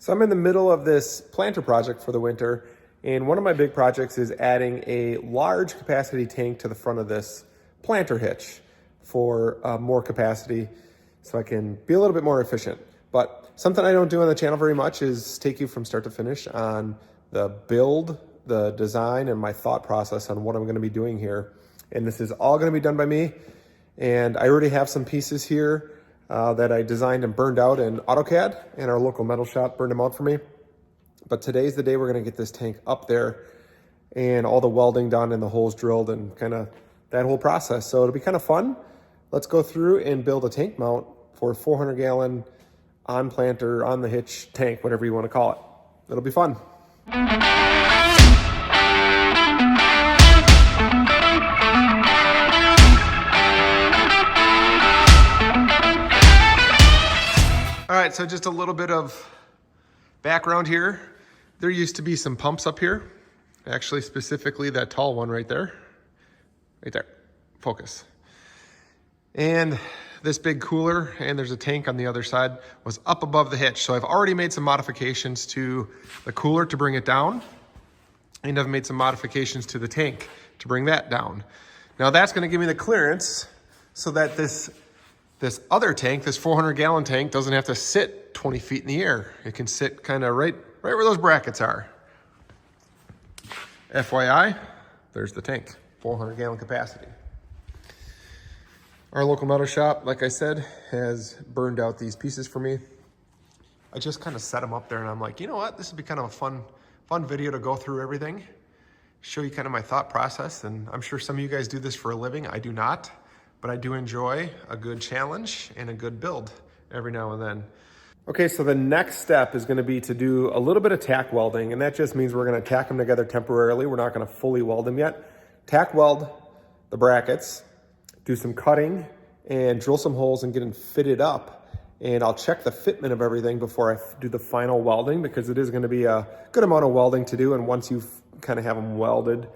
So I'm in the middle of this planter project for the winter, and one of my big projects is adding a large capacity tank to the front of this planter hitch for more capacity so I can be a little bit more efficient. But something I don't do on the channel very much is take you from start to finish on the build, the design, and my thought process on what I'm gonna be doing here. And this is all gonna be done by me. And I already have some pieces here that I designed and burned out in AutoCAD, and our local metal shop burned them out for me. But today's the day we're gonna get this tank up there and all the welding done and the holes drilled and kind of that whole process. So it'll be kind of fun. Let's go through and build a tank mount for a 400 gallon on planter, on the hitch tank, whatever you want to call it. It'll be fun. All right, so just a little bit of background here. There used to be some pumps up here. Actually, specifically that tall one right there. Right there, focus. And this big cooler, and there's a tank on the other side, was up above the hitch. So I've already made some modifications to the cooler to bring it down. And I've made some modifications to the tank to bring that down. Now that's gonna give me the clearance so that this other tank, this 400 gallon tank, doesn't have to sit 20 feet in the air. It can sit kind of right where those brackets are. FYI, there's the tank, 400 gallon capacity. Our local metal shop, like I said, has burned out these pieces for me. I just kind of set them up there and I'm like, you know what? This would be kind of a fun video to go through everything, show you kind of my thought process. And I'm sure some of you guys do this for a living. I do not. But I do enjoy a good challenge and a good build every now and then. Okay, so the next step is gonna be to do a little bit of tack welding, and that just means we're gonna tack them together temporarily. We're not gonna fully weld them yet. Tack weld the brackets, do some cutting, and drill some holes and get them fitted up. And I'll check the fitment of everything before I do the final welding, because it is gonna be a good amount of welding to do, and once you kind of have them welded,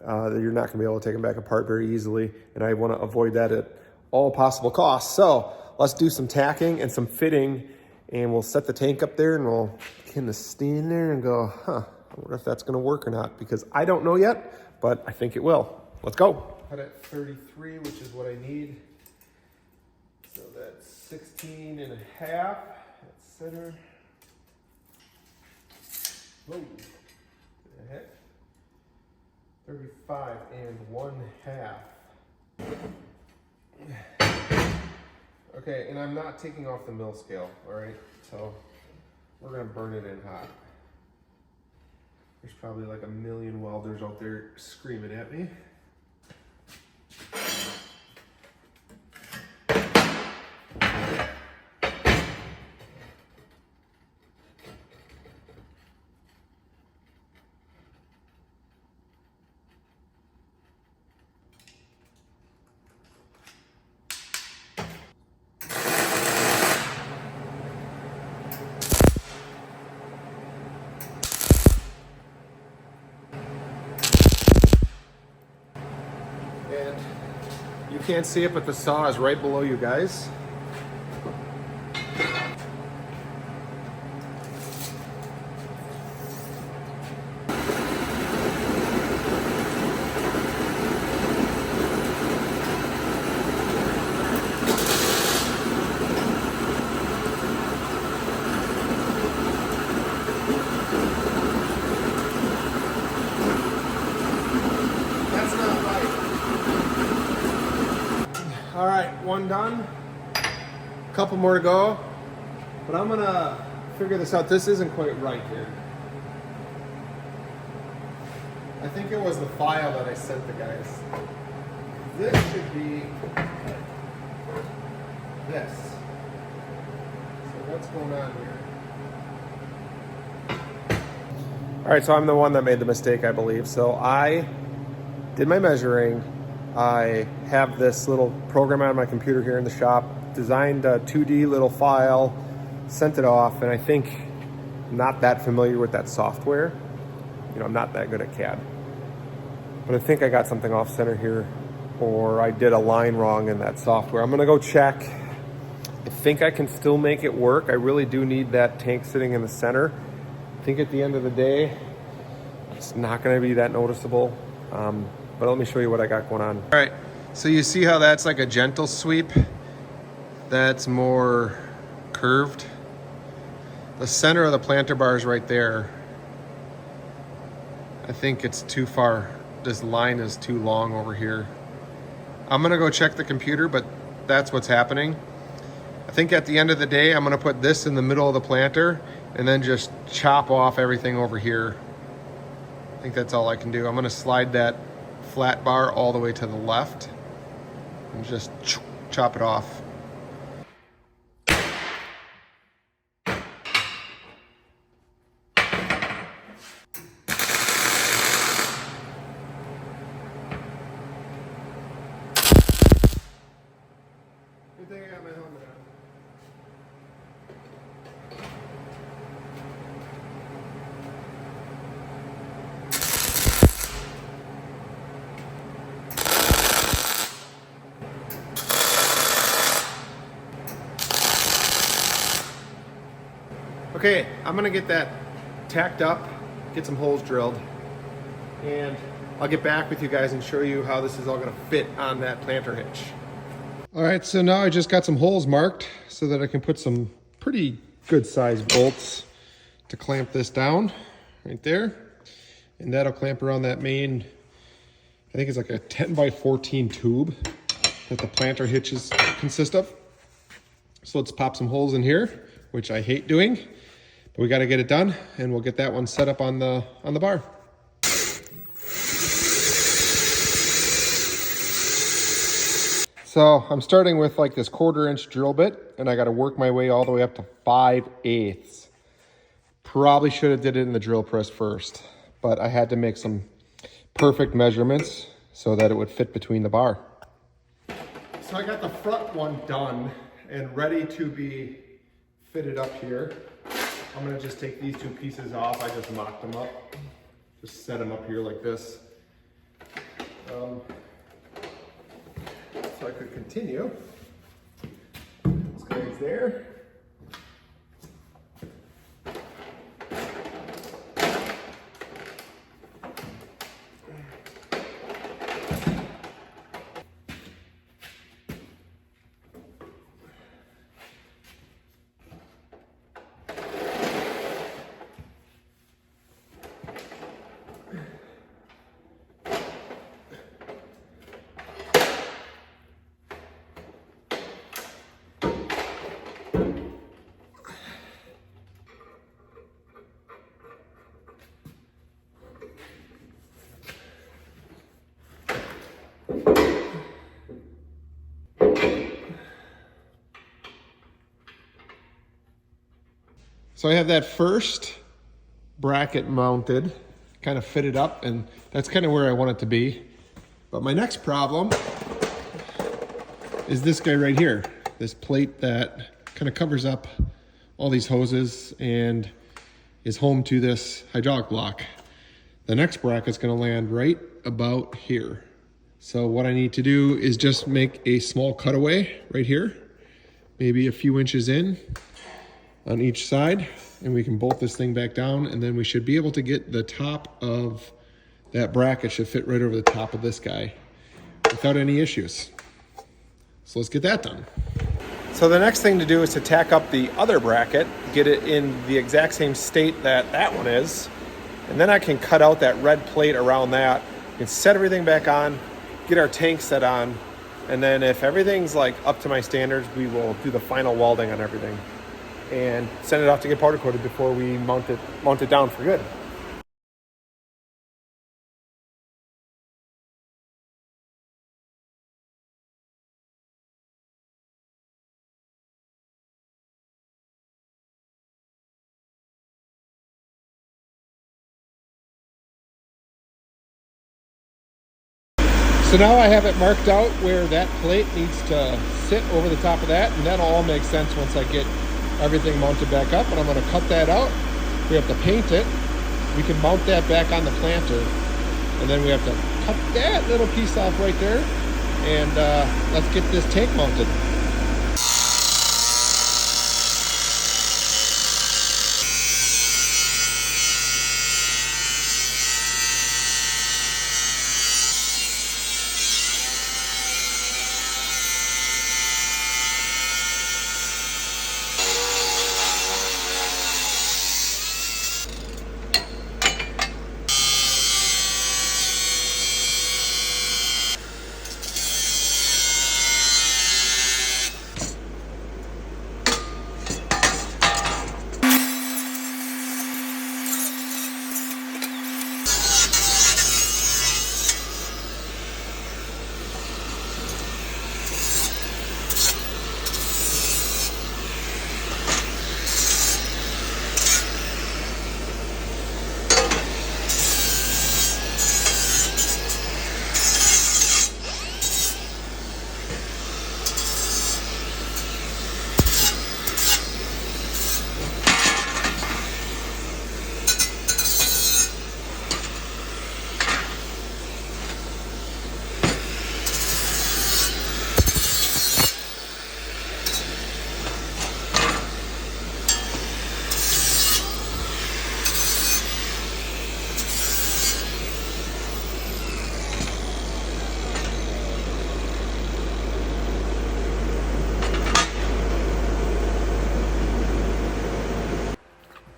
you're not gonna be able to take them back apart very easily, and I wanna avoid that at all possible costs. So let's do some tacking and some fitting, and we'll set the tank up there and we'll kind of stand there and go, I wonder if that's gonna work or not, because I don't know yet, but I think it will. Let's go. Cut at 33, which is what I need. So that's 16 and a half at center. Whoa, what the heck? 35 and 1/2. Okay, and I'm not taking off the mill scale, all right? So we're gonna burn it in hot. There's probably like a million welders out there screaming at me. And you can't see it, but the saw is right below you guys. All right, one done. A couple more to go. But I'm gonna figure this out. This isn't quite right here. I think it was the file that I sent the guys. This should be this. So what's going on here? All right, so I'm the one that made the mistake, I believe. So I did my measuring. I have this little program on my computer here in the shop, designed a 2D little file, sent it off, and I think I'm not that familiar with that software. You know, I'm not that good at CAD. But I think I got something off center here, or I did a line wrong in that software. I'm gonna go check. I think I can still make it work. I really do need that tank sitting in the center. I think at the end of the day, it's not gonna be that noticeable. But let me show you what I got going on. All right, so you see how that's like a gentle sweep? That's more curved. The center of the planter bar is right there. I think it's too far. This line is too long over here. I'm gonna go check the computer, but that's what's happening. I think at the end of the day, I'm gonna put this in the middle of the planter and then just chop off everything over here. I think that's all I can do. I'm gonna slide that flat bar all the way to the left and just chop it off. Good thing I got my helmet on. Okay, I'm gonna get that tacked up, get some holes drilled, and I'll get back with you guys and show you how this is all gonna fit on that planter hitch. All right, so now I just got some holes marked so that I can put some pretty good sized bolts to clamp this down right there. And that'll clamp around that main, I think it's like a 10 by 14 tube that the planter hitches consist of. So let's pop some holes in here, which I hate doing, but we got to get it done, and we'll get that one set up on the bar. So I'm starting with like this 1/4 inch drill bit, and I got to work my way all the way up to 5/8. Probably should have did it in the drill press first, but I had to make some perfect measurements so that it would fit between the bar. So I got the front one done and ready to be fitted up here. I'm gonna just take these 2 pieces off. I just mocked them up. Just set them up here like this. So I could continue. This guy's there. So I have that first bracket mounted, kind of fitted up, and that's kind of where I want it to be. But my next problem is this guy right here, this plate that kind of covers up all these hoses and is home to this hydraulic block. The next bracket's gonna land right about here. So what I need to do is just make a small cutaway right here, maybe a few inches in on each side, and we can bolt this thing back down, and then we should be able to get the top of that bracket should fit right over the top of this guy without any issues. So let's get that done. So the next thing to do is to tack up the other bracket, get it in the exact same state that that one is, and then I can cut out that red plate around that and set everything back on, get our tank set on, and then if everything's like up to my standards, we will do the final welding on everything and send it off to get powder coated before we mount it down for good. So now I have it marked out where that plate needs to sit over the top of that, and that'll all make sense once I get everything mounted back up. And I'm going to cut that out. We have to paint it. We can mount that back on the planter, and then we have to cut that little piece off right there, and let's get this tank mounted.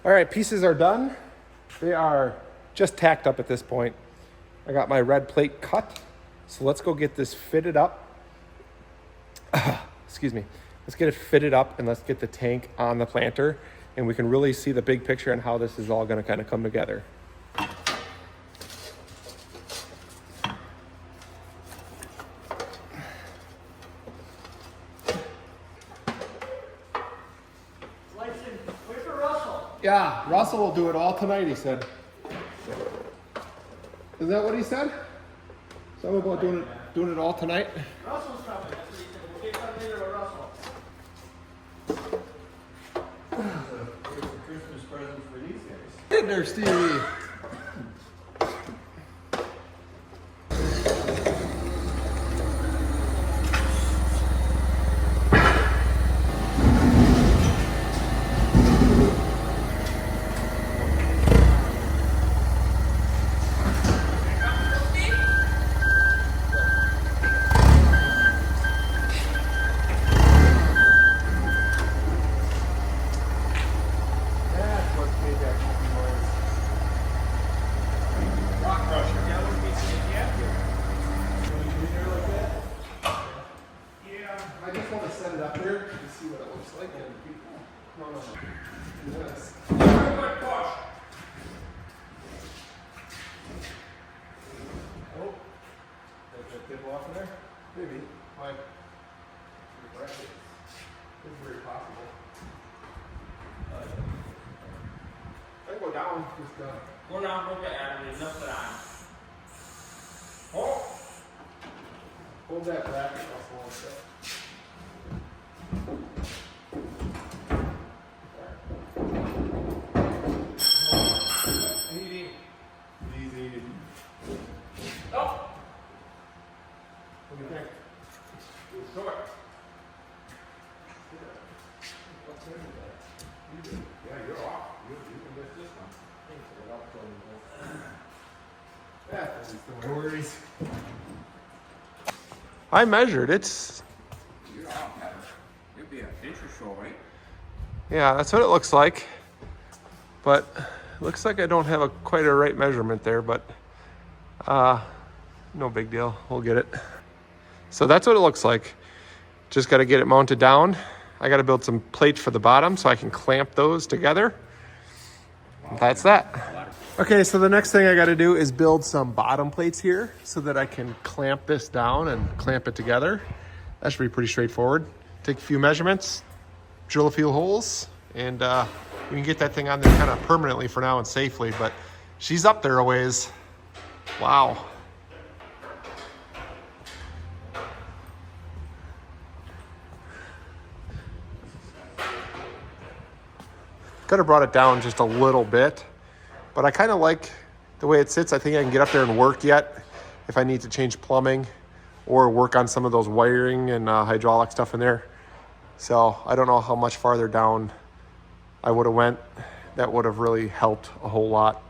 All right, pieces are done. They are just tacked up at this point. I got my red plate cut. So let's go get this fitted up. Excuse me. Let's get it fitted up and let's get the tank on the planter, and we can really see the big picture and how this is all gonna kind of come together. Yeah, Russell will do it all tonight, he said. Is that what he said? Something about doing it all tonight? Russell's coming. That's what he said. We'll get something later with Russell. It's a Christmas present for these guys. Get in there, Stevie. Maybe. Like, it's very possible. I can go down. Just, Go down, look at Adam, and lift it on. Oh! hold that bracket off a little bit. Easy. Easy. Oh! What do you think? It's short. Yeah, you're off. You can miss this one. Yeah, no worries. I measured. It's. You're off, Adam. You'll be an inch or so, right? Yeah, that's what it looks like. But it looks like I don't have quite a right measurement there, but no big deal. We'll get it. So that's what it looks like. Just got to get it mounted down. I got to build some plates for the bottom so I can clamp those together. That's that. Okay, so the next thing I got to do is build some bottom plates here so that I can clamp this down and clamp it together. That should be pretty straightforward. Take a few measurements, drill a few holes, and we can get that thing on there kind of permanently for now and safely, but she's up there a ways. Wow. Could have brought it down just a little bit, but I kind of like the way it sits. I think I can get up there and work yet if I need to change plumbing or work on some of those wiring and hydraulic stuff in there. So I don't know how much farther down I would have went. That would have really helped a whole lot.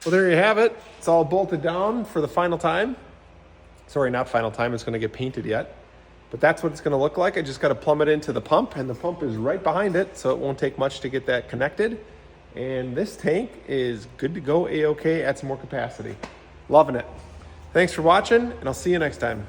Well, there you have it. It's all bolted down for the final time. Sorry, not final time. It's going to get painted yet. But that's what it's going to look like. I just got to plumb it into the pump, and the pump is right behind it, so it won't take much to get that connected. And this tank is good to go, A-OK, add some more capacity. Loving it. Thanks for watching, and I'll see you next time.